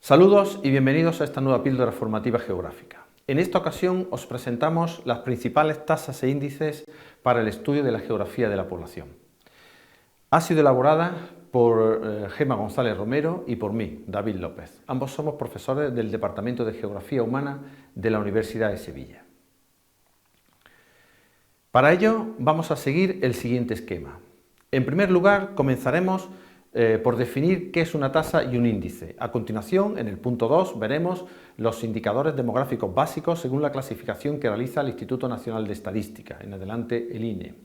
Saludos y bienvenidos a esta nueva píldora formativa geográfica. En esta ocasión os presentamos las principales tasas e índices para el estudio de la geografía de la población. Ha sido elaborada por Gemma González Romero y por mí, David López. Ambos somos profesores del Departamento de Geografía Humana de la Universidad de Sevilla. Para ello vamos a seguir el siguiente esquema. En primer lugar, comenzaremos por definir qué es una tasa y un índice. A continuación, en el punto 2, veremos los indicadores demográficos básicos según la clasificación que realiza el Instituto Nacional de Estadística, en adelante el INE.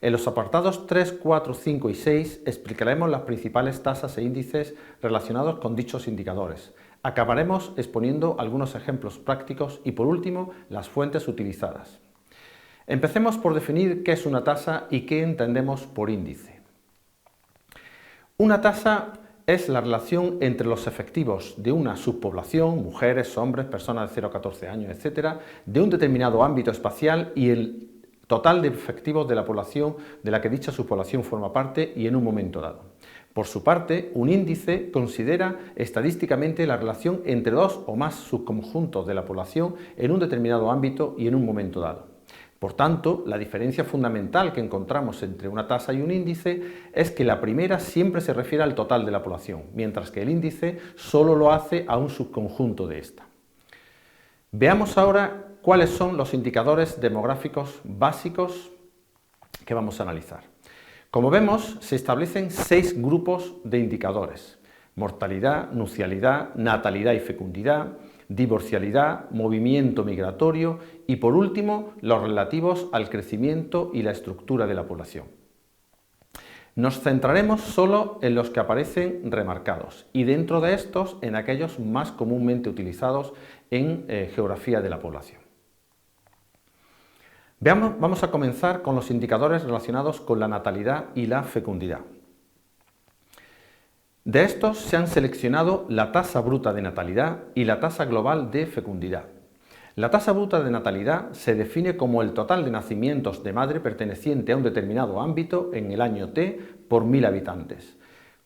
En los apartados 3, 4, 5 y 6 explicaremos las principales tasas e índices relacionados con dichos indicadores. Acabaremos exponiendo algunos ejemplos prácticos y, por último, las fuentes utilizadas. Empecemos por definir qué es una tasa y qué entendemos por índice. Una tasa es la relación entre los efectivos de una subpoblación, mujeres, hombres, personas de 0 a 14 años, etc., de un determinado ámbito espacial y el total de efectivos de la población de la que dicha subpoblación forma parte y en un momento dado. Por su parte, un índice considera estadísticamente la relación entre dos o más subconjuntos de la población en un determinado ámbito y en un momento dado. Por tanto, la diferencia fundamental que encontramos entre una tasa y un índice es que la primera siempre se refiere al total de la población, mientras que el índice solo lo hace a un subconjunto de esta. Veamos ahora cuáles son los indicadores demográficos básicos que vamos a analizar. Como vemos, se establecen 6 grupos de indicadores: mortalidad, nucialidad, natalidad y fecundidad, divorcialidad, movimiento migratorio y, por último, los relativos al crecimiento y la estructura de la población. Nos centraremos solo en los que aparecen remarcados y, dentro de estos, en aquellos más comúnmente utilizados en geografía de la población. Vamos a comenzar con los indicadores relacionados con la natalidad y la fecundidad. De estos se han seleccionado la tasa bruta de natalidad y la tasa global de fecundidad. La tasa bruta de natalidad se define como el total de nacimientos de madre perteneciente a un determinado ámbito en el año T por 1000 habitantes.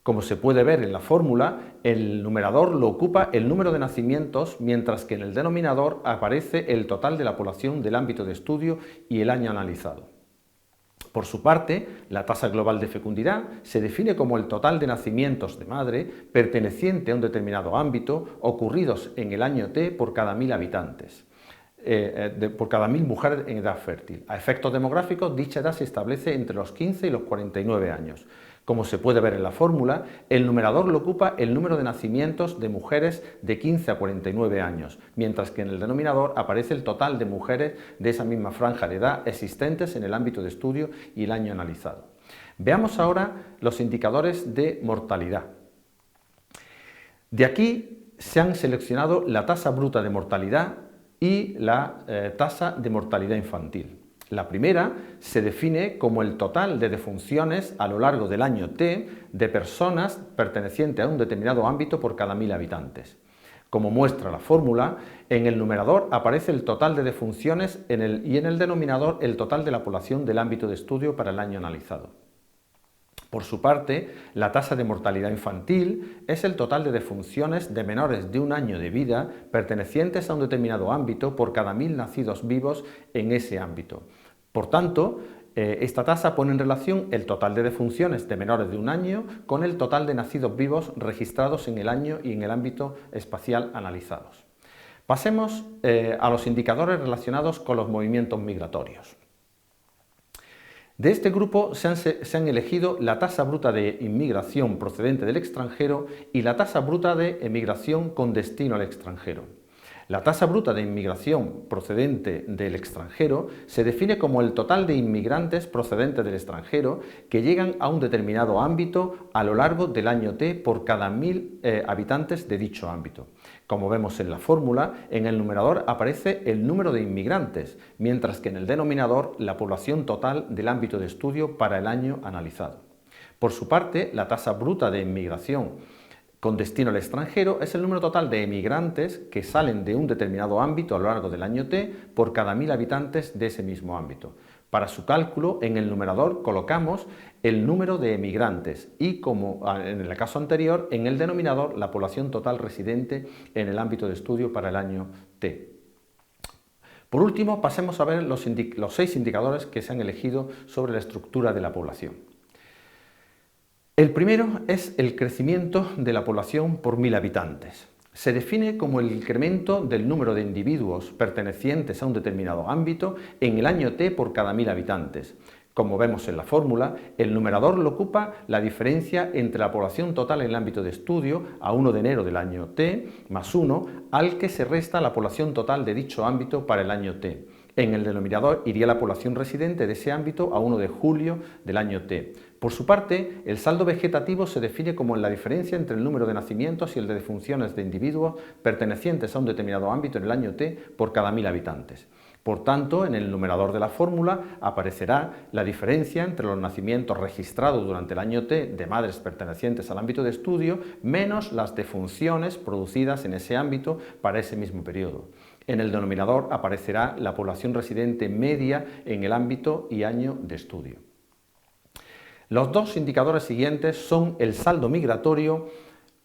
Como se puede ver en la fórmula, el numerador lo ocupa el número de nacimientos, mientras que en el denominador aparece el total de la población del ámbito de estudio y el año analizado. Por su parte, la tasa global de fecundidad se define como el total de nacimientos de madre perteneciente a un determinado ámbito ocurridos en el año T por cada 1000 habitantes, por cada 1000 mujeres en edad fértil. A efectos demográficos, dicha edad se establece entre los 15 y los 49 años. Como se puede ver en la fórmula, el numerador lo ocupa el número de nacimientos de mujeres de 15 a 49 años, mientras que en el denominador aparece el total de mujeres de esa misma franja de edad existentes en el ámbito de estudio y el año analizado. Veamos ahora los indicadores de mortalidad. De aquí se han seleccionado la tasa bruta de mortalidad y la tasa de mortalidad infantil. La primera se define como el total de defunciones a lo largo del año T de personas pertenecientes a un determinado ámbito por cada 1000 habitantes. Como muestra la fórmula, en el numerador aparece el total de defunciones y en el denominador el total de la población del ámbito de estudio para el año analizado. Por su parte, la tasa de mortalidad infantil es el total de defunciones de menores de 1 año de vida pertenecientes a un determinado ámbito por cada 1000 nacidos vivos en ese ámbito. Por tanto, esta tasa pone en relación el total de defunciones de menores de 1 año con el total de nacidos vivos registrados en el año y en el ámbito espacial analizados. Pasemos a los indicadores relacionados con los movimientos migratorios. De este grupo se han elegido la tasa bruta de inmigración procedente del extranjero y la tasa bruta de emigración con destino al extranjero. La tasa bruta de inmigración procedente del extranjero se define como el total de inmigrantes procedentes del extranjero que llegan a un determinado ámbito a lo largo del año T por cada 1000 habitantes de dicho ámbito. Como vemos en la fórmula, en el numerador aparece el número de inmigrantes, mientras que en el denominador la población total del ámbito de estudio para el año analizado. Por su parte, la tasa bruta de inmigración con destino al extranjero es el número total de emigrantes que salen de un determinado ámbito a lo largo del año T por cada 1000 habitantes de ese mismo ámbito. Para su cálculo, en el numerador colocamos el número de emigrantes y, como en el caso anterior, en el denominador la población total residente en el ámbito de estudio para el año T. Por último, pasemos a ver los 6 indicadores que se han elegido sobre la estructura de la población. El primero es el crecimiento de la población por 1000 habitantes. Se define como el incremento del número de individuos pertenecientes a un determinado ámbito en el año T por cada 1000 habitantes. Como vemos en la fórmula, el numerador lo ocupa la diferencia entre la población total en el ámbito de estudio a 1 de enero del año T más 1, al que se resta la población total de dicho ámbito para el año T. En el denominador iría la población residente de ese ámbito a 1 de julio del año T. Por su parte, el saldo vegetativo se define como la diferencia entre el número de nacimientos y el de defunciones de individuos pertenecientes a un determinado ámbito en el año T por cada 1000 habitantes. Por tanto, en el numerador de la fórmula aparecerá la diferencia entre los nacimientos registrados durante el año T de madres pertenecientes al ámbito de estudio menos las defunciones producidas en ese ámbito para ese mismo periodo. En el denominador aparecerá la población residente media en el ámbito y año de estudio. Los 2 indicadores siguientes son el saldo migratorio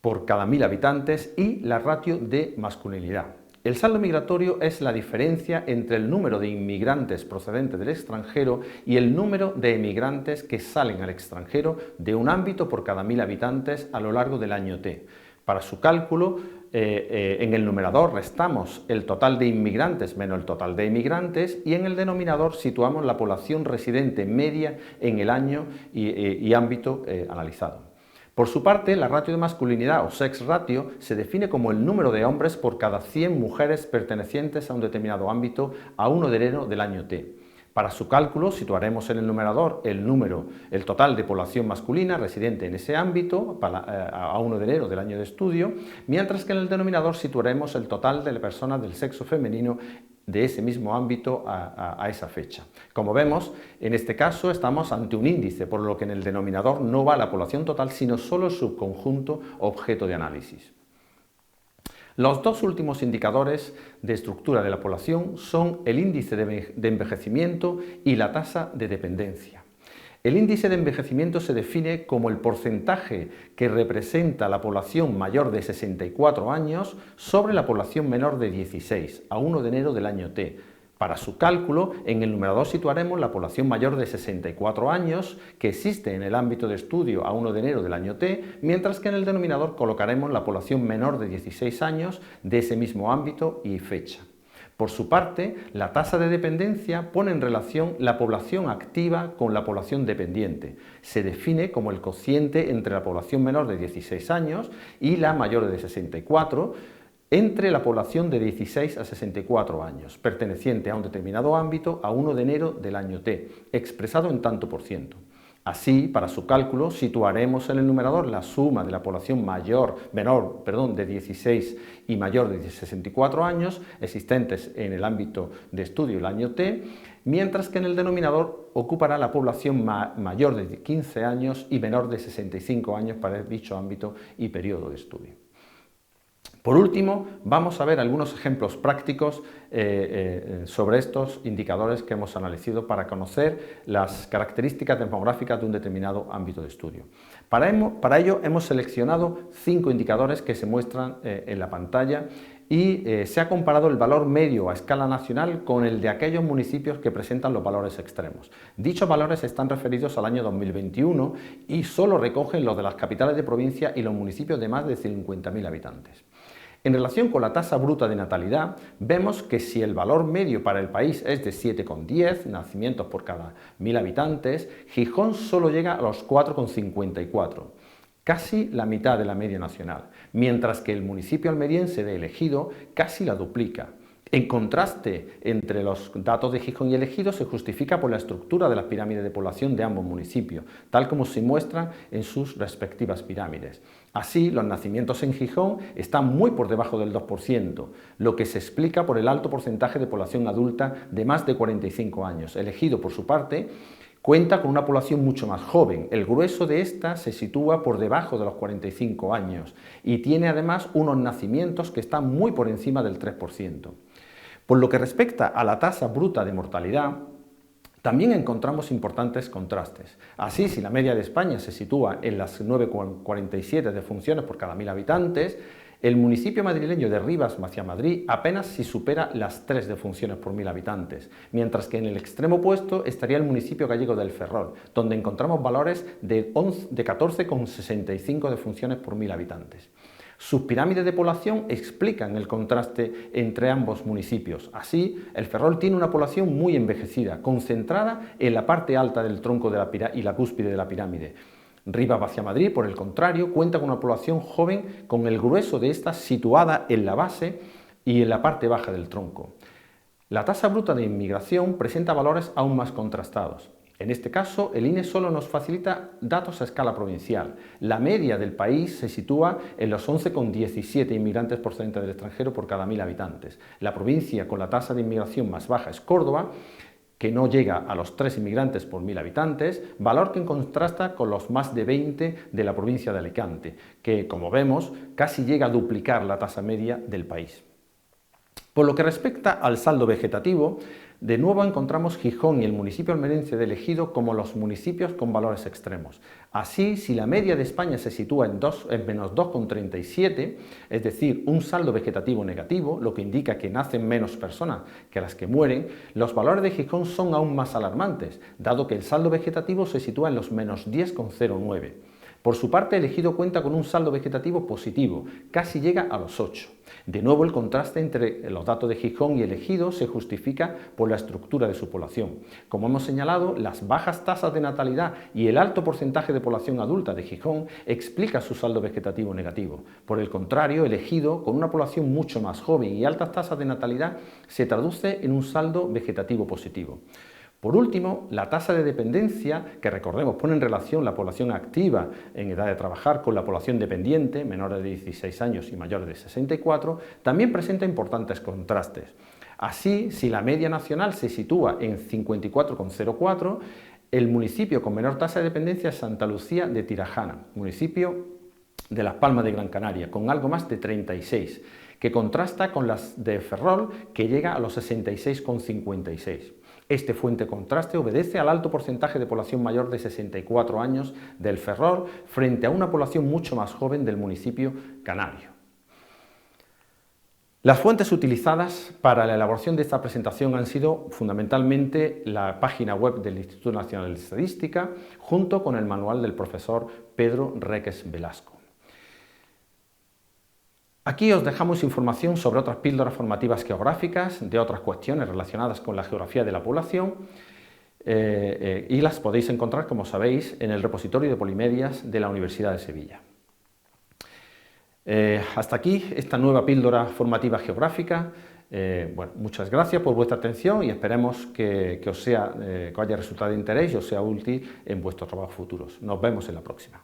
por cada 1000 habitantes y la ratio de masculinidad. El saldo migratorio es la diferencia entre el número de inmigrantes procedentes del extranjero y el número de emigrantes que salen al extranjero de un ámbito por cada 1000 habitantes a lo largo del año T. Para su cálculo, en el numerador restamos el total de inmigrantes menos el total de emigrantes y en el denominador situamos la población residente media en el año y ámbito analizado. Por su parte, la ratio de masculinidad o sex ratio se define como el número de hombres por cada 100 mujeres pertenecientes a un determinado ámbito a 1 de enero del año T. Para su cálculo situaremos en el numerador el total de población masculina residente en ese ámbito a 1 de enero del año de estudio, mientras que en el denominador situaremos el total de personas del sexo femenino de ese mismo ámbito a esa fecha. Como vemos, en este caso estamos ante un índice, por lo que en el denominador no va la población total, sino solo el subconjunto objeto de análisis. Los 2 últimos indicadores de estructura de la población son el índice de envejecimiento y la tasa de dependencia. El índice de envejecimiento se define como el porcentaje que representa la población mayor de 64 años sobre la población menor de 16 a 1 de enero del año T. Para su cálculo, en el numerador situaremos la población mayor de 64 años que existe en el ámbito de estudio a 1 de enero del año T, mientras que en el denominador colocaremos la población menor de 16 años de ese mismo ámbito y fecha. Por su parte, la tasa de dependencia pone en relación la población activa con la población dependiente. Se define como el cociente entre la población menor de 16 años y la mayor de 64, entre la población de 16 a 64 años, perteneciente a un determinado ámbito a 1 de enero del año T, expresado en tanto por ciento. Así, para su cálculo, situaremos en el numerador la suma de la población menor de 16 y mayor de 64 años existentes en el ámbito de estudio el año T, mientras que en el denominador ocupará la población mayor de 15 años y menor de 65 años para dicho ámbito y periodo de estudio. Por último, vamos a ver algunos ejemplos prácticos sobre estos indicadores que hemos analizado para conocer las características demográficas de un determinado ámbito de estudio. Para ello hemos seleccionado 5 indicadores que se muestran en la pantalla y se ha comparado el valor medio a escala nacional con el de aquellos municipios que presentan los valores extremos. Dichos valores están referidos al año 2021 y solo recogen los de las capitales de provincia y los municipios de más de 50.000 habitantes. En relación con la tasa bruta de natalidad, vemos que si el valor medio para el país es de 7,10 nacimientos por cada 1000 habitantes, Gijón solo llega a los 4,54, casi la mitad de la media nacional, mientras que el municipio almeriense de El Ejido casi la duplica. En contraste entre los datos de Gijón y El Ejido se justifica por la estructura de las pirámides de población de ambos municipios, tal como se muestran en sus respectivas pirámides. Así, los nacimientos en Gijón están muy por debajo del 2%, lo que se explica por el alto porcentaje de población adulta de más de 45 años. El Ejido, por su parte, cuenta con una población mucho más joven. El grueso de esta se sitúa por debajo de los 45 años y tiene además unos nacimientos que están muy por encima del 3%. Por lo que respecta a la tasa bruta de mortalidad, También encontramos importantes contrastes. Así, si la media de España se sitúa en las 9,47 defunciones por cada 1000 habitantes, el municipio madrileño de Rivas hacia Madrid apenas si supera las 3 defunciones por 1000 habitantes, mientras que en el extremo opuesto estaría el municipio gallego del Ferrol, donde encontramos valores de 14,65 defunciones por 1000 habitantes. Sus pirámides de población explican el contraste entre ambos municipios. Así, el Ferrol tiene una población muy envejecida, concentrada en la parte alta del tronco y la cúspide de la pirámide. Rivas hacia Madrid, por el contrario, cuenta con una población joven con el grueso de esta situada en la base y en la parte baja del tronco. La tasa bruta de inmigración presenta valores aún más contrastados. En este caso, el INE solo nos facilita datos a escala provincial. La media del país se sitúa en los 11,17 inmigrantes procedentes del extranjero por cada 1000 habitantes. La provincia con la tasa de inmigración más baja es Córdoba, que no llega a los 3 inmigrantes por 1000 habitantes, valor que contrasta con los más de 20 de la provincia de Alicante, que, como vemos, casi llega a duplicar la tasa media del país. Por lo que respecta al saldo vegetativo, de nuevo encontramos Gijón y el municipio almeriense de Ejido como los municipios con valores extremos. Así, si la media de España se sitúa en menos 2,37, es decir, un saldo vegetativo negativo, lo que indica que nacen menos personas que las que mueren, los valores de Gijón son aún más alarmantes, dado que el saldo vegetativo se sitúa en los menos 10,09. Por su parte, el Ejido cuenta con un saldo vegetativo positivo, casi llega a los 8. De nuevo, el contraste entre los datos de Gijón y el Ejido se justifica por la estructura de su población. Como hemos señalado, las bajas tasas de natalidad y el alto porcentaje de población adulta de Gijón explica su saldo vegetativo negativo. Por el contrario, el Ejido, con una población mucho más joven y altas tasas de natalidad, se traduce en un saldo vegetativo positivo. Por último, la tasa de dependencia, que recordemos pone en relación la población activa en edad de trabajar con la población dependiente, menores de 16 años y mayores de 64, también presenta importantes contrastes. Así, si la media nacional se sitúa en 54,04, el municipio con menor tasa de dependencia es Santa Lucía de Tirajana, municipio de Las Palmas de Gran Canaria, con algo más de 36, que contrasta con las de Ferrol, que llega a los 66,56. Este fuerte contraste obedece al alto porcentaje de población mayor de 64 años del Ferrol frente a una población mucho más joven del municipio canario. Las fuentes utilizadas para la elaboración de esta presentación han sido fundamentalmente la página web del Instituto Nacional de Estadística junto con el manual del profesor Pedro Reques Velasco. Aquí os dejamos información sobre otras píldoras formativas geográficas, de otras cuestiones relacionadas con la geografía de la población y las podéis encontrar, como sabéis, en el repositorio de Polimedias de la Universidad de Sevilla. Hasta aquí esta nueva píldora formativa geográfica. Muchas gracias por vuestra atención y esperemos que os haya resultado de interés y os sea útil en vuestros trabajos futuros. Nos vemos en la próxima.